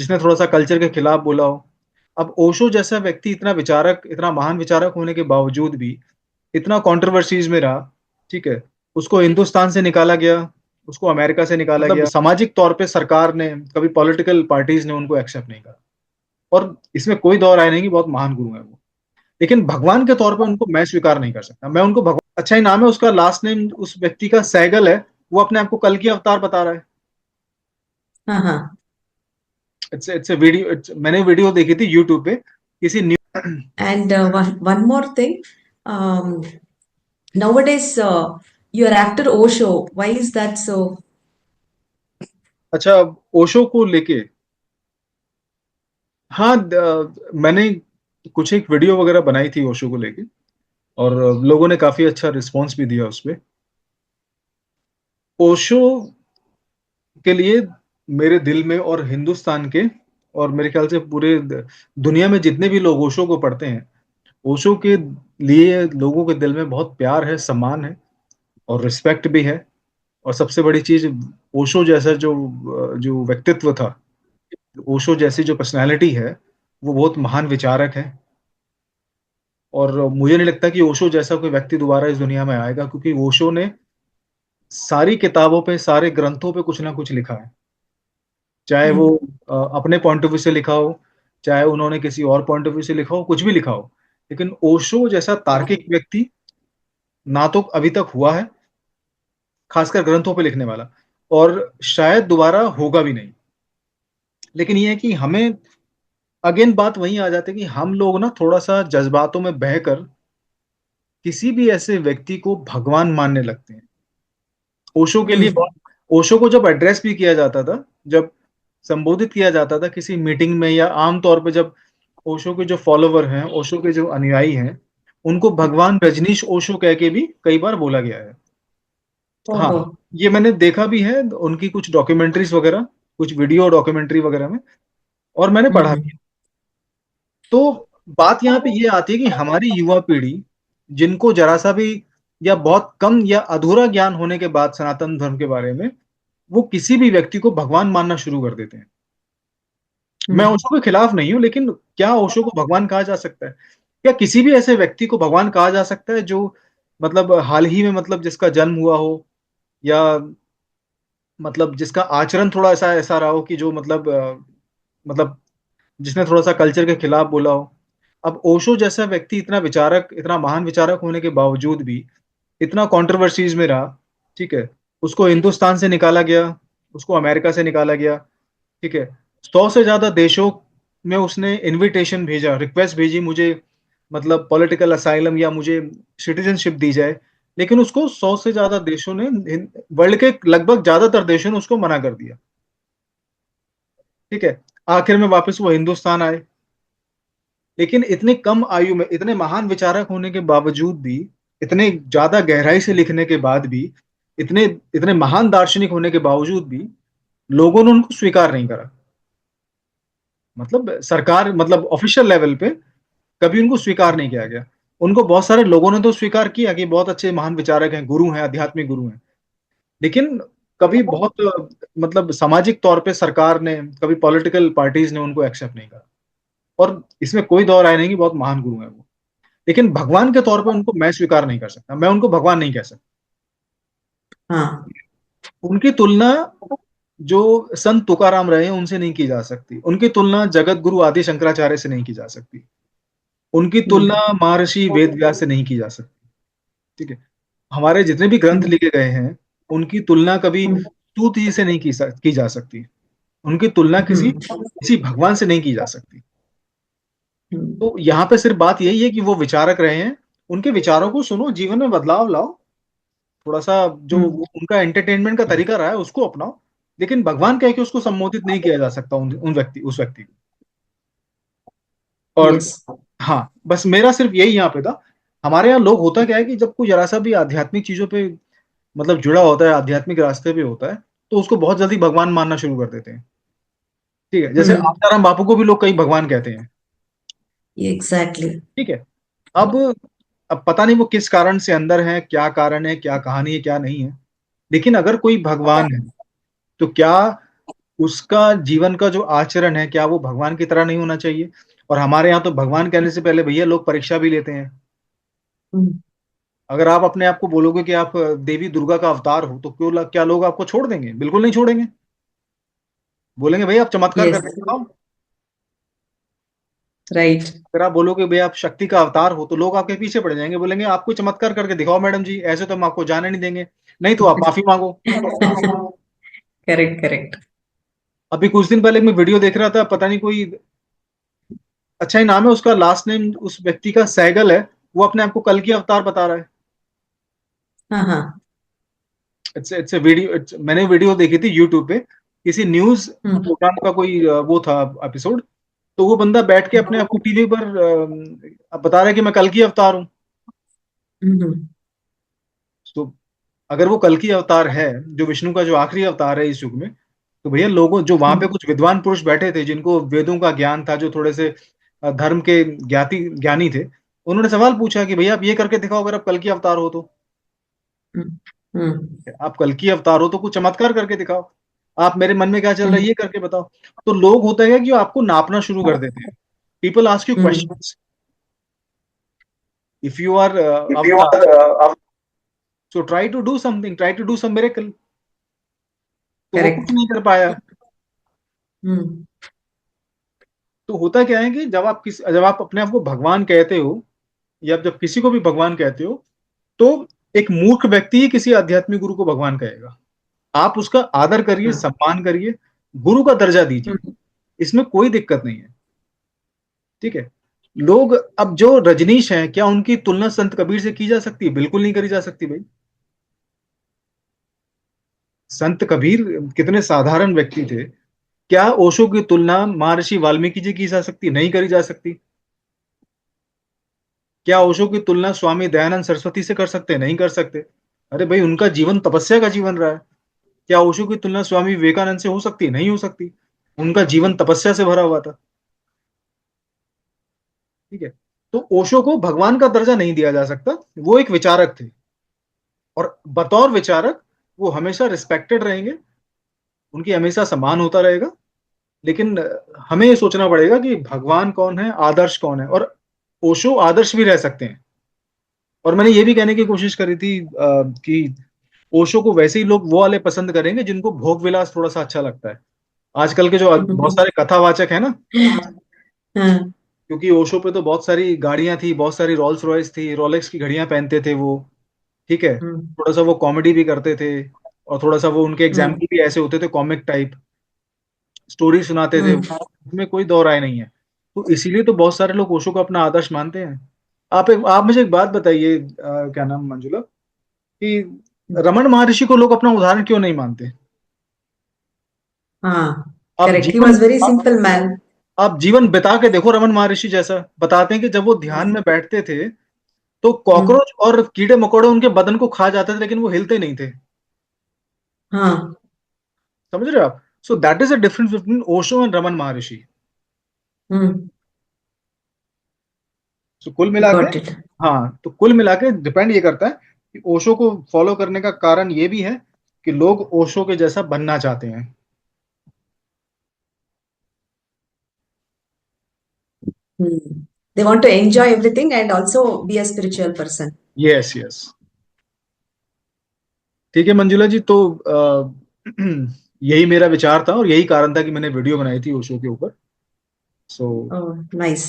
जिसने थोड़ा सा कल्चर के खिलाफ बोला हो। अब ओशो जैसा व्यक्ति इतना विचारक, इतना महान विचारक होने के बावजूद भी इतना कंट्रोवर्सीज में रहा। ठीक है, उसको हिंदुस्तान से निकाला गया, उसको अमेरिका से निकाला गया। सामाजिक तौर पे सरकार ने, कभी पॉलिटिकल पार्टीज ने उनको एक्सेप्ट नहीं करा। और इसमें कोई दौर राय नहीं कि बहुत महान गुरु है वो। लेकिन भगवान के तौर पे उनको मैं स्वीकार नहीं कर सकता। मैं उनको भगवान, अच्छा ही नाम है उसका, लास्ट नेम उस व्यक्ति का सहगल है। वो अपने आप को कल की अवतार बता रहा है। हाँ हाँ। इट्स वीडियो, मैंने वीडियो देखी थी यूट्यूब पे किसी new. And one more thing. Um, Nowadays, your actor Osho, why is that so? अच्छा, ओशो को लेके, हाँ, मैंने कुछ एक वीडियो वगैरह बनाई थी ओशो को लेके, और लोगों ने काफी अच्छा रिस्पॉन्स भी दिया उस पे। ओशो के लिए मेरे दिल में और हिंदुस्तान के, और मेरे ख्याल से पूरे दुनिया में जितने भी लोग ओशो को पढ़ते हैं, ओशो के लिए लोगों के दिल में बहुत प्यार है, सम्मान है, और रिस्पेक्ट भी है। और सबसे बड़ी चीज, ओशो जैसा जो जो व्यक्तित्व था, ओशो जैसी जो पर्सनालिटी है, वो बहुत महान विचारक है। और मुझे नहीं लगता कि ओशो जैसा कोई व्यक्ति दोबारा इस दुनिया में आएगा, क्योंकि ओशो ने सारी किताबों पे, सारे ग्रंथों पे कुछ ना कुछ लिखा है। चाहे वो हम्म, अपने पॉइंट ऑफ व्यू से लिखा हो, चाहे उन्होंने किसी और पॉइंट ऑफ व्यू से लिखा हो, कुछ भी लिखा हो, लेकिन ओशो जैसा तार्किक व्यक्ति ना तो अभी तक हुआ है, खासकर ग्रंथों पे लिखने वाला, और शायद दोबारा होगा भी नहीं। लेकिन ये है कि हमें, अगेन बात वहीं आ जाती है कि हम लोग ना थोड़ा सा जज्बातों में बहकर किसी भी ऐसे व्यक्ति को भगवान मानने लगते हैं। ओशो के लिए हम्म, बहुत, ओशो को जब एड्रेस भी किया जाता था, जब संबोधित किया जाता था किसी मीटिंग में, या आम तौर पे जब ओशो के जो फॉलोवर हैं, ओशो के जो अनुयायी हैं, उनको भगवान रजनीश ओशो कह के भी कई बार बोला गया है। हाँ, ओहो। ये मैंने देखा भी है उनकी कुछ डॉक्यूमेंट्रीज वगैरह, कुछ वीडियो डॉक्यूमेंट्री वगैरह में, और मैंने पढ़ा भी हम्म, है। तो बात यहाँ पे ये आती है कि हमारी युवा पीढ़ी, जिनको जरा सा भी या बहुत कम या अधूरा ज्ञान होने के बाद सनातन धर्म के बारे में, वो किसी भी व्यक्ति को भगवान मानना शुरू कर देते हैं। मैं हम्म, ओशो के खिलाफ नहीं हूं, लेकिन क्या ओशो को भगवान कहा जा सकता है? क्या किसी भी ऐसे व्यक्ति को भगवान कहा जा सकता है जो, मतलब हाल ही में, मतलब जिसका जन्म हुआ हो, या मतलब जिसका आचरण थोड़ा ऐसा ऐसा रहा हो कि जो मतलब मतलब जिसने थोड़ा सा कल्चर के खिलाफ बोला हो। अब ओशो जैसा व्यक्ति इतना विचारक, इतना महान विचारक होने के बावजूद भी इतना कंट्रोवर्सीज में रहा। ठीक है, उसको हिंदुस्तान से निकाला गया, उसको अमेरिका से निकाला गया। ठीक है, 100 से ज्यादा देशों में उसने इनविटेशन भेजा, रिक्वेस्ट भेजी, मुझे मतलब पॉलिटिकल असाइलम या मुझे सिटीजनशिप दी जाए। लेकिन उसको 100 से ज्यादा देशों ने, वर्ल्ड के लगभग ज्यादातर देशों ने उसको मना कर दिया। ठीक है, आखिर में वापस वो हिंदुस्तान आए। लेकिन इतनी कम आयु में इतने महान विचारक होने के बावजूद भी, इतने ज्यादा गहराई से लिखने के बाद भी, इतने इतने महान दार्शनिक होने के बावजूद भी, लोगों ने उनको स्वीकार नहीं करा। मतलब सरकार, मतलब ऑफिशियल लेवल पे कभी उनको स्वीकार नहीं किया गया। उनको बहुत सारे लोगों ने तो स्वीकार किया कि बहुत अच्छे महान विचारक हैं, गुरु हैं, आध्यात्मिक गुरु हैं। लेकिन कभी बहुत मतलब सामाजिक तौर पे सरकार ने, कभी पॉलिटिकल पार्टीज ने उनको एक्सेप्ट नहीं करा। और इसमें कोई दौर राय नहीं कि बहुत महान गुरु हैं वो। लेकिन भगवान के तौर पे उनको मैं स्वीकार नहीं कर सकता, मैं उनको भगवान नहीं कह सकता। हाँ। उनकी तुलना जो संत तुकाराम रहे हैं उनसे नहीं की जा सकती, उनकी तुलना जगत गुरु आदि शंकराचार्य से नहीं की जा सकती, उनकी तुलना हम्म, महर्षि वेद व्यास से नहीं की जा सकती। ठीक है, हमारे जितने भी ग्रंथ हम्म, लिखे गए हैं, उनकी तुलना कभी हम्म, स्तुत जी से नहीं की जा सकती, उनकी तुलना किसी हम्म, किसी भगवान से नहीं की जा सकती। हम्म, तो यहाँ पे सिर्फ बात यही है कि वो विचारक रहे हैं, उनके विचारों को सुनो, जीवन में बदलाव लाओ, थोड़ा सा जो हम्म, वो उनका एंटरटेनमेंट का तरीका रहा है उसको अपनाओ। लेकिन भगवान कह के उसको संबोधित नहीं किया जा सकता उस व्यक्ति को। और यस। हाँ, बस मेरा सिर्फ यही यहाँ पे था। हमारे यहाँ लोग, होता क्या है कि जब कोई जरा सा भी आध्यात्मिक चीजों पे मतलब जुड़ा होता है, आध्यात्मिक रास्ते पे होता है, तो उसको बहुत जल्दी भगवान मानना शुरू कर देते हैं। ठीक है, जैसे हम्म, आसाराम बापू को भी लोग कई भगवान कहते हैं। एग्जैक्टली। ठीक है, अब अब पता नहीं वो किस कारण से अंदर है, क्या कारण है, क्या कहानी है, क्या नहीं है। लेकिन अगर कोई भगवान है, तो क्या उसका जीवन का जो आचरण है, क्या वो भगवान की तरह नहीं होना चाहिए? और हमारे यहाँ तो भगवान कहने से पहले भैया लोग परीक्षा भी लेते हैं। हम्म, अगर आप अपने आप को बोलोगे कि आप देवी दुर्गा का अवतार हो, तो क्या लोग आपको छोड़ देंगे? बिल्कुल नहीं छोड़ेंगे। बोलेंगे भाई आप चमत्कार yes, करके दिखाओ। right. अगर आप बोलोगे भाई आप शक्ति का अवतार हो, तो लोग आपके पीछे पड़ जाएंगे, बोलेंगे आपको चमत्कार करके दिखाओ मैडम जी, ऐसे तो हम आपको जाने नहीं देंगे। नहीं तो आप माफी मांगो। Correct, correct. अभी कुछ दिन पहले मैं वीडियो देख रहा था, पता नहीं कोई, अच्छा ही नाम है उसका, लास्ट नेम उस व्यक्ति का सहगल है। वो अपने आप को कल की अवतार बता रहा है। हाँ, हाँ. इट्स वीडियो, मैंने वीडियो देखी थी यूट्यूब पे, किसी न्यूज हम्म, प्रोग्राम का कोई वो था एपिसोड। तो वो बंदा बैठ के अपने आप को टीवी पर बता रहा है कि मैं कल की अवतार हूँ। हम्म, तो अगर वो कल की अवतार है, जो विष्णु का जो आखिरी अवतार है इस युग में, तो भैया लोगों, जो वहां पे हम्म, कुछ विद्वान पुरुष बैठे थे जिनको वेदों का ज्ञान था, जो थोड़े से धर्म के ज्ञानी थे, उन्होंने सवाल पूछा कि भैया आप ये करके दिखाओ, अगर आप कल की अवतार हो तो। हम्म, हम्म, आप कल की अवतार हो तो कुछ चमत्कार करके दिखाओ। आप मेरे मन में क्या चल रहा है हम्म, ये करके बताओ। तो लोग होता है कि आपको नापना शुरू कर देते हैं। People ask you hmm. Questions, if you are If you अवतार, are so try to do something, try to do some miracle. तो वो कुछ correct. नहीं कर पाया। हम्म, तो होता क्या है कि जब आप अपने आप को भगवान कहते हो, या जब किसी को भी भगवान कहते हो, तो एक मूर्ख व्यक्ति ही किसी आध्यात्मिक गुरु को भगवान कहेगा। आप उसका आदर करिए, हम्म, सम्मान करिए, गुरु का दर्जा दीजिए, हम्म, इसमें कोई दिक्कत नहीं है। ठीक है। लोग, अब जो रजनीश हैं, क्या उनकी तुलना संत कबीर से की जा सकती है? बिल्कुल नहीं करी जा सकती भाई। संत कबीर कितने साधारण व्यक्ति थे। क्या ओशो की तुलना महर्षि वाल्मीकि जी की जा सकती? नहीं करी जा सकती। क्या ओशो की तुलना स्वामी दयानंद सरस्वती से कर सकते हैं? नहीं कर सकते। अरे भाई उनका जीवन तपस्या का जीवन रहा है। क्या ओशो की तुलना स्वामी विवेकानंद से हो सकती है? नहीं हो सकती। उनका जीवन तपस्या से भरा हुआ था। ठीक है। तो ओशो को भगवान का दर्जा नहीं दिया जा सकता। वो एक विचारक थे, और बतौर विचारक वो हमेशा रिस्पेक्टेड रहेंगे, उनकी हमेशा सम्मान होता रहेगा। लेकिन हमें ये सोचना पड़ेगा कि भगवान कौन है, आदर्श कौन है। और ओशो आदर्श भी रह सकते हैं। और मैंने ये भी कहने की कोशिश करी थी कि ओशो को वैसे ही लोग वो वाले पसंद करेंगे जिनको भोग विलास थोड़ा सा अच्छा लगता है। आजकल के जो बहुत हम्म. सारे कथावाचक है ना, हाँ. क्योंकि ओशो पे तो बहुत सारी गाड़ियां थी, बहुत सारी रोल्स रॉयस थी, रोलेक्स की घड़ियां पहनते थे वो। ठीक है। हम्म, थोड़ा सा वो कॉमेडी भी करते थे, और थोड़ा सा वो उनके हम्म, एग्जाम्पल भी ऐसे होते थे, कॉमिक टाइप स्टोरी सुनाते थे। हम्म, उसमें कोई दो राय नहीं है। तो इसीलिए तो बहुत सारे लोग ओशो को अपना आदर्श मानते हैं। आप मुझे एक बात बताइए, क्या नाम, मंजुला, कि रमन महर्षि को लोग अपना उदाहरण क्यों नहीं मानते? हाँ. आप Correct. He जीवन was very आप, simple man. आप जीवन बिता के देखो रमन महर्षि जैसा। बताते हैं कि जब वो ध्यान में बैठते थे, तो हम्म, कॉकरोच और कीड़े मकोड़े उनके बदन को खा जाते थे, लेकिन वो हिलते नहीं थे। हाँ. समझ रहे हो आप? So that is the difference between Osho and Raman महर्षि। हम्म. सो कुल मिला के, Got it. हाँ, तो कुल मिला के डिपेंड ये करता है कि ओशो को फॉलो करने का कारण ये भी है कि लोग ओशो के जैसा बनना चाहते हैं। Hmm. They want to enjoy everything and also be a spiritual person. Yes yes. ठीक है मंजुला जी, तो यही मेरा विचार था, और यही कारण था कि मैंने वीडियो बनाई थी ओशो के ऊपर। सो Oh, nice.